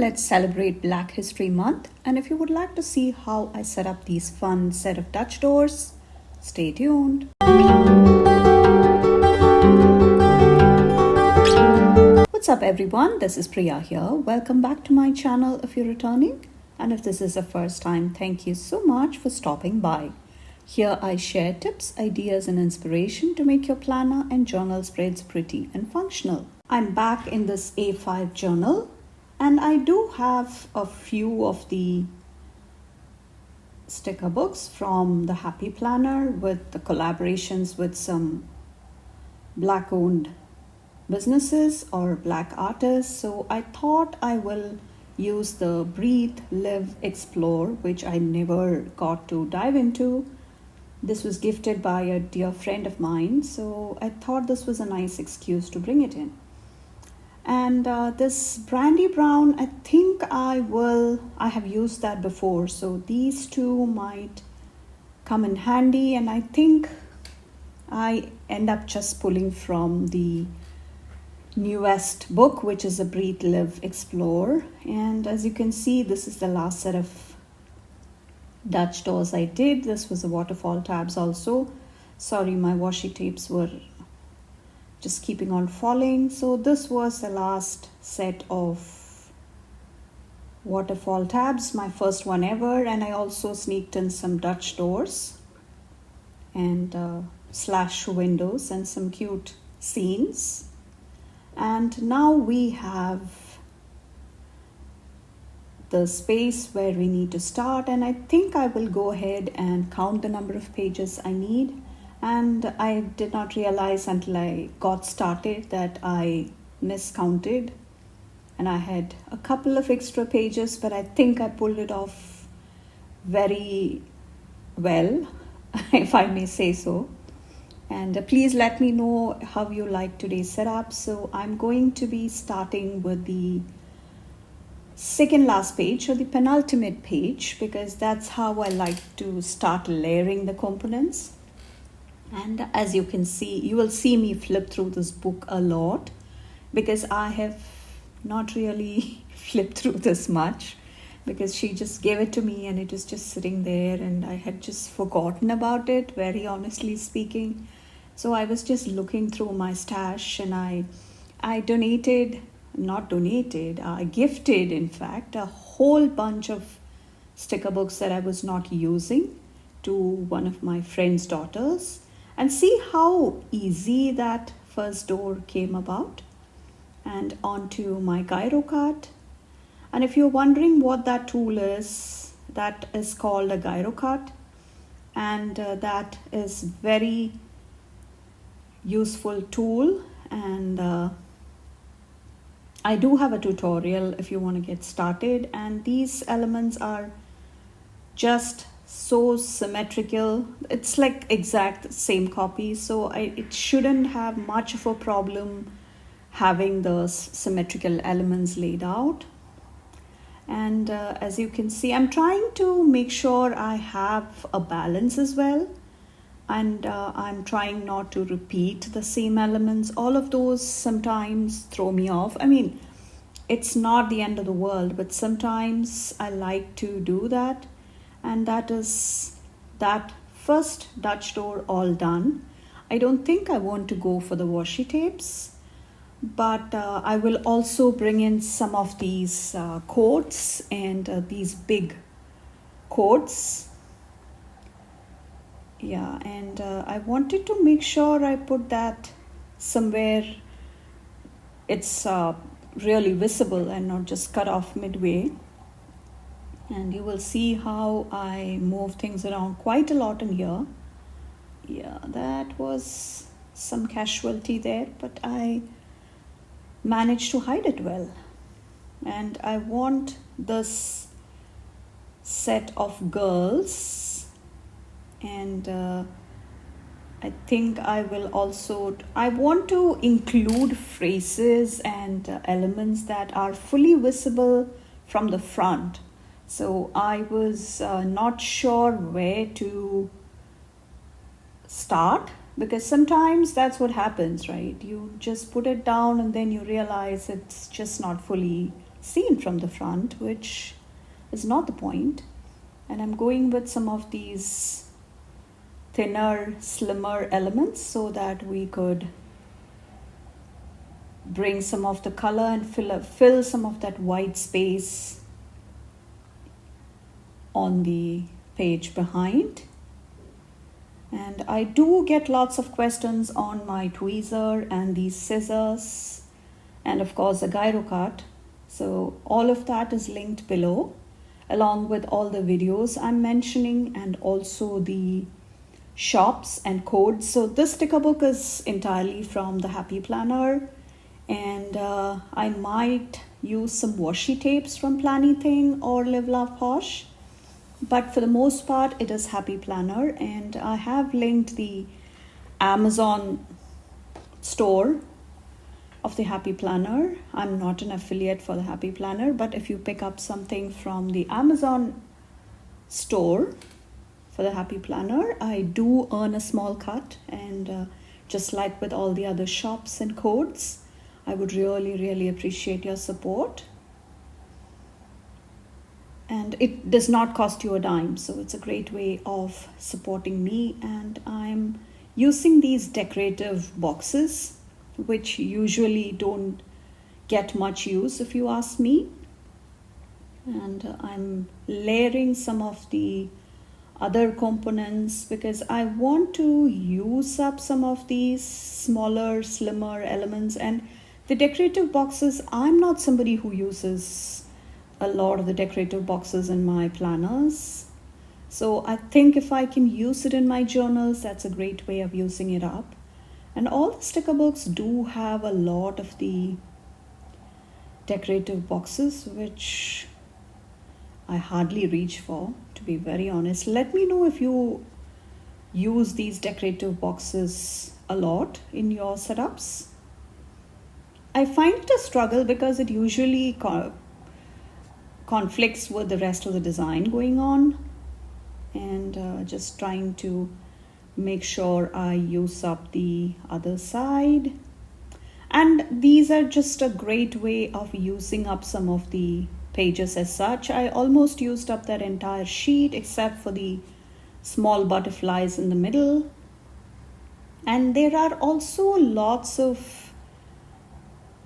let's celebrate Black History Month. And if you would like to see how I set up these fun set of Dutch doors, stay tuned. What's up everyone, this is Priya here. Welcome back to my channel if you're returning. And if this is the first time, thank you so much for stopping by. Here I share tips, ideas and inspiration to make your planner and journal spreads pretty and functional. I'm back in this A5 journal and I do have a few of the sticker books from the Happy Planner with the collaborations with some Black owned businesses or Black artists. So I thought I will use the Breathe, Live, Explore, which I never got to dive into. This was gifted by a dear friend of mine, so I thought this was a nice excuse to bring it in. And this Brandy Brown, I think I have used that before, so these two might come in handy, and I think I end up just pulling from the newest book, which is a Breathe, Live, Explore. And as you can see, this is the last set of Dutch doors I did. This was the waterfall tabs also. Sorry, my washi tapes were just keeping on falling. So this was the last set of waterfall tabs, my first one ever. And I also sneaked in some Dutch doors and slash windows and some cute scenes. And now we have the space where we need to start, and I think I will go ahead and count the number of pages I need. And I did not realize until I got started that I miscounted and I had a couple of extra pages, but I think I pulled it off very well, if I may say so. And please let me know how you like today's setup. So I'm going to be starting with the second last page or the penultimate page, because that's how I like to start layering the components. And as you can see, you will see me flip through this book a lot because I have not really flipped through this much, because she just gave it to me and it was just sitting there and I had just forgotten about it, very honestly speaking. So I was just looking through my stash and I gifted in fact a whole bunch of sticker books that I was not using to one of my friend's daughters. And see how easy that first door came about. And onto my gyro cart. And if you're wondering what that tool is, that is called a gyro cart. And that is very useful tool. And I do have a tutorial if you want to get started. And these elements are just so symmetrical. It's like exact same copy, so it shouldn't have much of a problem having the symmetrical elements laid out. And as you can see, I'm trying to make sure I have a balance as well, and I'm trying not to repeat the same elements. All of those sometimes throw me off. I mean, it's not the end of the world, but sometimes I like to do that. And that is that first Dutch door all done. I don't think I want to go for the washi tapes, but I will also bring in some of these quotes and these big quotes. Yeah, and I wanted to make sure I put that somewhere it's really visible and not just cut off midway. And you will see how I move things around quite a lot in here. Yeah, that was some casualty there, but I managed to hide it well. And I want this set of girls, and I think I want to include phrases and elements that are fully visible from the front. So I was not sure where to start, because sometimes that's what happens, right? You just put it down and then you realize it's just not fully seen from the front, which is not the point. And I'm going with some of these thinner, slimmer elements so that we could bring some of the color and fill some of that white space on the page behind. And I do get lots of questions on my tweezer and these scissors and of course a gyro cut. So all of that is linked below, along with all the videos I'm mentioning and also the shops and codes. So this sticker book is entirely from the Happy Planner, and I might use some washi tapes from Planything or Live Love Posh, but for the most part it is Happy Planner. And I have linked the Amazon store of the Happy Planner. I'm not an affiliate for the Happy Planner, but if you pick up something from the Amazon store for the Happy Planner, I do earn a small cut. And just like with all the other shops and codes, I would really appreciate your support. And it does not cost you a dime, so it's a great way of supporting me. And I'm using these decorative boxes, which usually don't get much use if you ask me. And I'm layering some of the other components because I want to use up some of these smaller, slimmer elements. And the decorative boxes, I'm not somebody who uses a lot of the decorative boxes in my planners. So I think if I can use it in my journals, that's a great way of using it up. And all the sticker books do have a lot of the decorative boxes, which I hardly reach for, to be very honest. Let me know if you use these decorative boxes a lot in your setups. I find it a struggle because it usually conflicts with the rest of the design going on, and just trying to make sure I use up the other side. And these are just a great way of using up some of the pages as such. I almost used up that entire sheet except for the small butterflies in the middle. And there are also lots of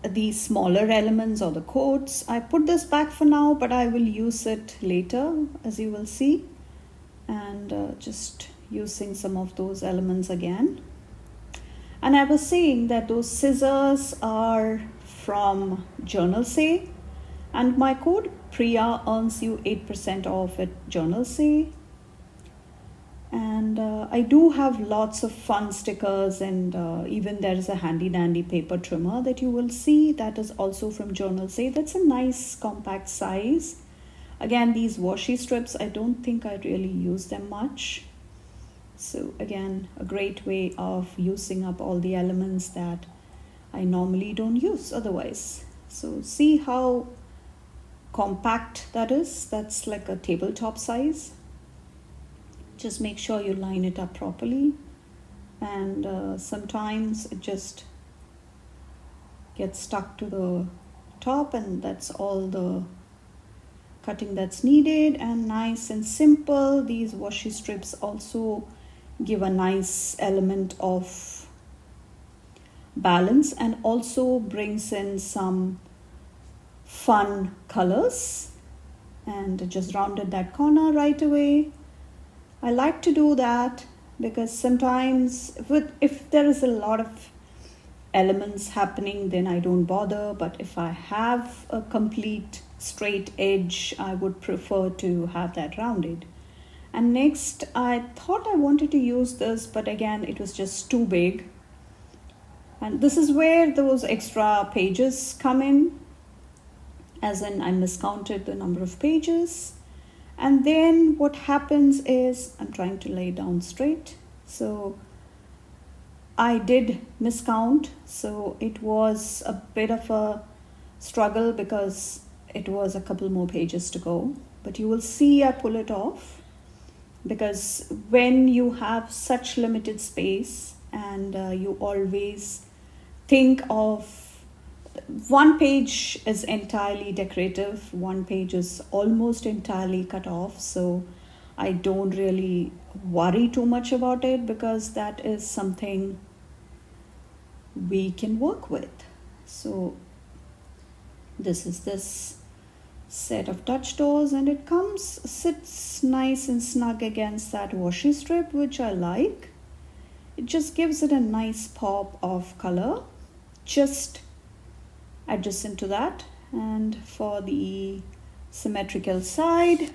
the smaller elements or the quotes. I put this back for now, but I will use it later, as you will see. And just using some of those elements again. And I was saying that those scissors are from Journal Say, and my code Priya earns you 8% off at Journal Say. And I do have lots of fun stickers, and even there is a handy dandy paper trimmer that you will see that is also from Journal Say. That's a nice compact size. Again, these washi strips, I don't think I really use them much. So again, a great way of using up all the elements that I normally don't use otherwise. So see how compact that is? That's like a tabletop size. Just make sure you line it up properly. And sometimes it just gets stuck to the top, and that's all the cutting that's needed. And nice and simple. These washi strips also give a nice element of balance and also brings in some fun colors. And just rounded that corner right away. I like to do that because sometimes if there is a lot of elements happening, then I don't bother. But if I have a complete straight edge, I would prefer to have that rounded. And next, I thought I wanted to use this, but again, it was just too big. And this is where those extra pages come in, as in I miscounted the number of pages. And then what happens is, I'm trying to lay down straight. So I did miscount. So it was a bit of a struggle because it was a couple more pages to go. But you will see I pull it off, because when you have such limited space and you always think of one page is entirely decorative, one page is almost entirely cut off, so I don't really worry too much about it because that is something we can work with. So this is this set of Dutch doors, and it sits nice and snug against that washi strip, which I like. It just gives it a nice pop of color just adjacent to that. And for the symmetrical side,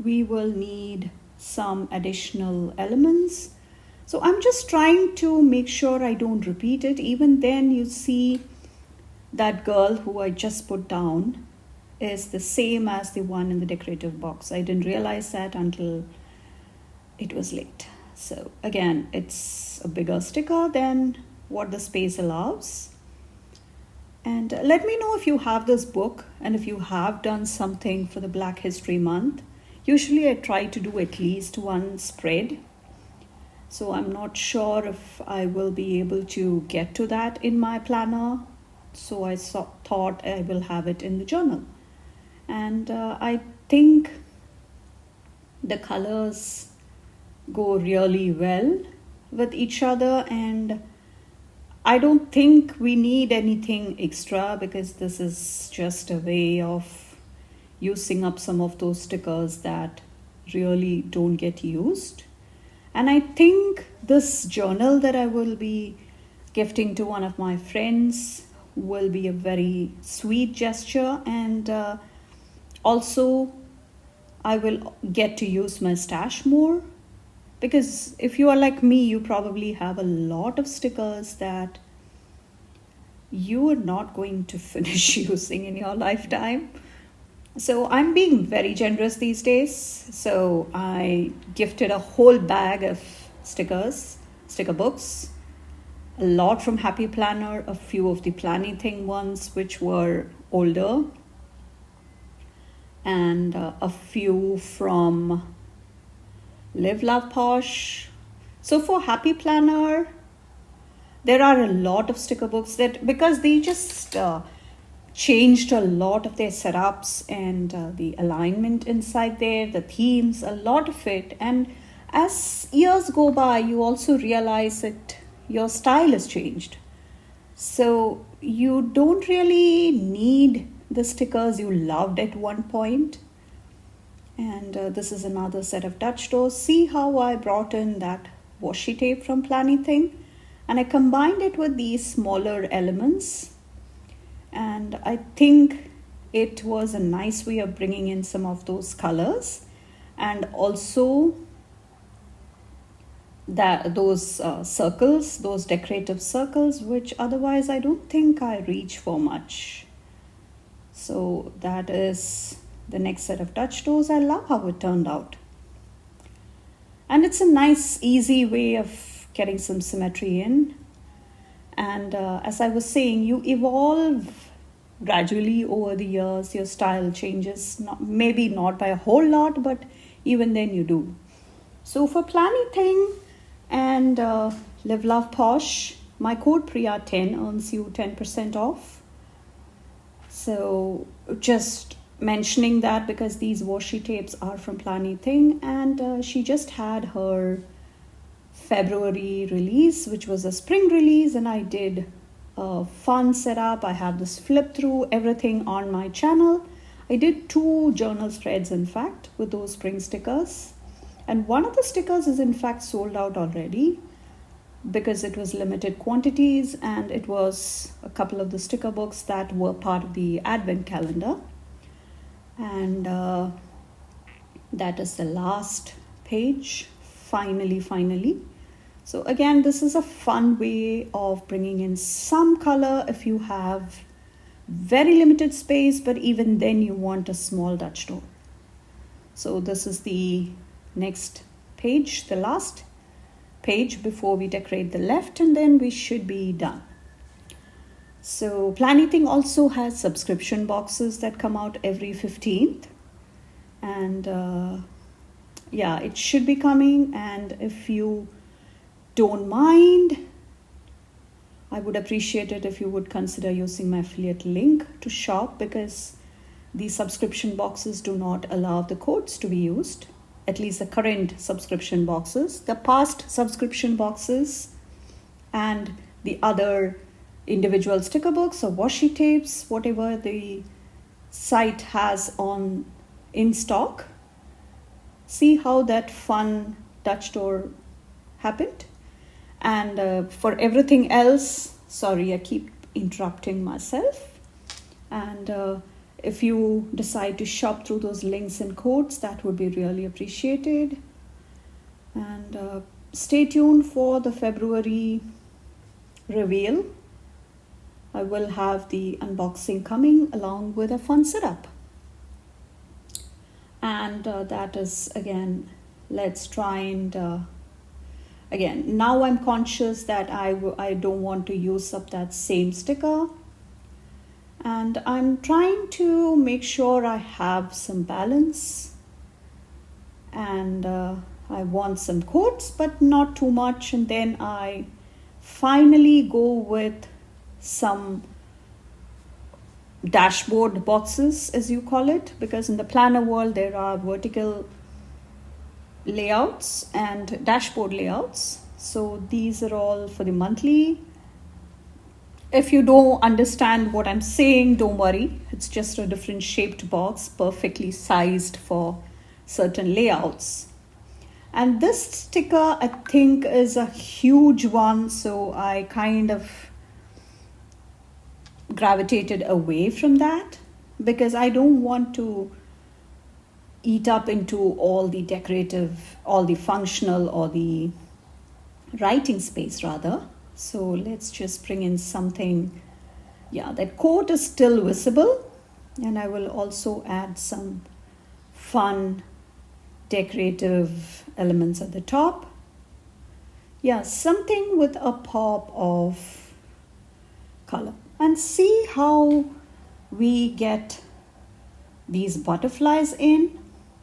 we will need some additional elements. So I'm just trying to make sure I don't repeat it. Even then, you see that girl who I just put down is the same as the one in the decorative box. I didn't realize that until it was late. So again, it's a bigger sticker than what the space allows. And let me know if you have this book and if you have done something for the Black History Month. Usually I try to do at least one spread. So I'm not sure if I will be able to get to that in my planner. So I thought I will have it in the journal. And I think the colors go really well with each other, and I don't think we need anything extra because this is just a way of using up some of those stickers that really don't get used. And I think this journal that I will be gifting to one of my friends will be a very sweet gesture, and also I will get to use my stash more, because if you are like me, you probably have a lot of stickers that you are not going to finish using in your lifetime. So I'm being very generous these days. So I gifted a whole bag of sticker books, a lot from Happy Planner, a few of the Planning ones which were older, and a few from Live Love Posh. So for Happy Planner, there are a lot of sticker books that, because they just changed a lot of their setups and the alignment inside there, the themes, a lot of it. And as years go by, you also realize that your style has changed. So you don't really need the stickers you loved at one point. And this is another set of Dutch doors. See how I brought in that washi tape from Planning, and I combined it with these smaller elements. And I think it was a nice way of bringing in some of those colors, and also those circles, those decorative circles, which otherwise I don't think I reach for much. So that is the next set of Dutch doors. I love how it turned out. And it's a nice, easy way of getting some symmetry in. And as I was saying, you evolve gradually over the years. Your style changes, maybe not by a whole lot, but even then you do. So for Planning and Live Love Posh, my code Priya10 earns you 10% off. So just mentioning that because these washi tapes are from Planning, and she just had her February release, which was a spring release, and I did a fun setup. I have this flip through everything on my channel. I did 2 journal spreads, in fact, with those spring stickers, and one of the stickers is in fact sold out already because it was limited quantities, and it was a couple of the sticker books that were part of the advent calendar. And that is the last page, finally. So again, this is a fun way of bringing in some color if you have very limited space, but even then you want a small Dutch door. So this is the next page, the last page before we decorate the left, and then we should be done. So Planning also has subscription boxes that come out every 15th, and it should be coming. And if you don't mind, I would appreciate it if you would consider using my affiliate link to shop, because the subscription boxes do not allow the codes to be used, at least the current subscription boxes. The past subscription boxes and the other individual sticker books or washi tapes, whatever the site has on in stock. See how that fun Dutch door happened? And for everything else, sorry, I keep interrupting myself. And if you decide to shop through those links and codes, that would be really appreciated. And stay tuned for the February reveal. I will have the unboxing coming along with a fun setup. And that is, again, let's try and again, now I'm conscious that I don't want to use up that same sticker. And I'm trying to make sure I have some balance. And I want some quotes, but not too much. And then I finally go with some dashboard boxes, as you call it, because in the planner world there are vertical layouts and dashboard layouts. So these are all for the monthly. If you don't understand what I'm saying, don't worry. It's just a different shaped box, perfectly sized for certain layouts. And this sticker, I think, is a huge one, so I kind of gravitated away from that because I don't want to eat up into all the decorative, all the functional or the writing space rather. So let's just bring in something. Yeah, that quote is still visible, and I will also add some fun decorative elements at the top. Yeah, something with a pop of color. And see how we get these butterflies in.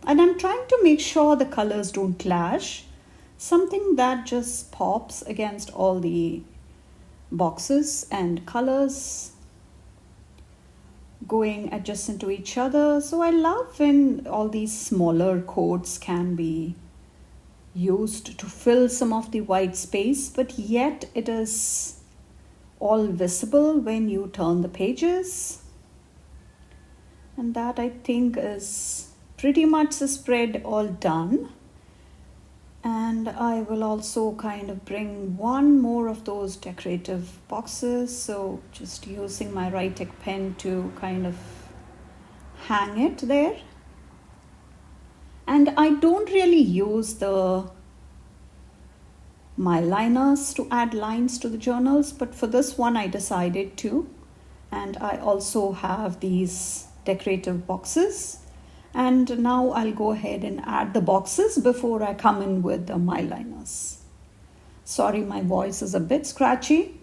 And I'm trying to make sure the colors don't clash. Something that just pops against all the boxes and colors going adjacent to each other. So I love when all these smaller quotes can be used to fill some of the white space, but yet it is all visible when you turn the pages. And that, I think, is pretty much the spread all done. And I will also kind of bring one more of those decorative boxes. So just using my Write-Tech pen to kind of hang it there. And I don't really use my liners to add lines to the journals, but for this one I decided to. And I also have these decorative boxes. And now I'll go ahead and add the boxes before I come in with the my liners. Sorry, my voice is a bit scratchy.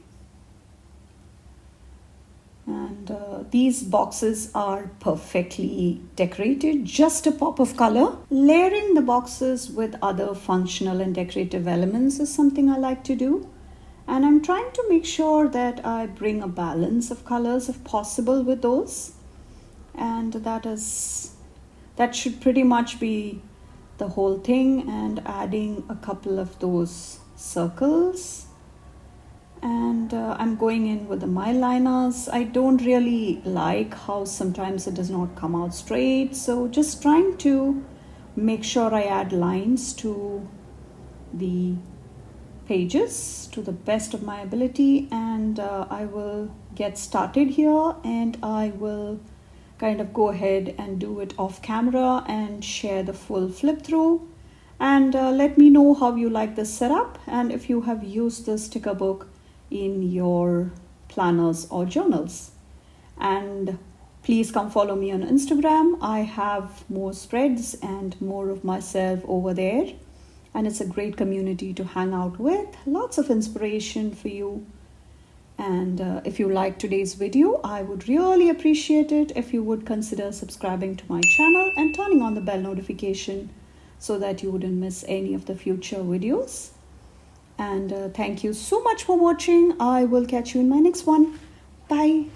And these boxes are perfectly decorated, just a pop of color. Layering the boxes with other functional and decorative elements is something I like to do. And I'm trying to make sure that I bring a balance of colors if possible with those. And that should pretty much be the whole thing. And adding a couple of those circles. And I'm going in with the my liners. I don't really like how sometimes it does not come out straight. So just trying to make sure I add lines to the pages to the best of my ability. And I will get started here, and I will kind of go ahead and do it off camera and share the full flip through. And let me know how you like this setup, and if you have used the sticker book in your planners or journals. And please come follow me on Instagram. I have more spreads and more of myself over there, and it's a great community to hang out with. Lots of inspiration for you. And if you like today's video, I would really appreciate it if you would consider subscribing to my channel and turning on the bell notification so that you wouldn't miss any of the future videos. And thank you so much for watching. I will catch you in my next one. Bye.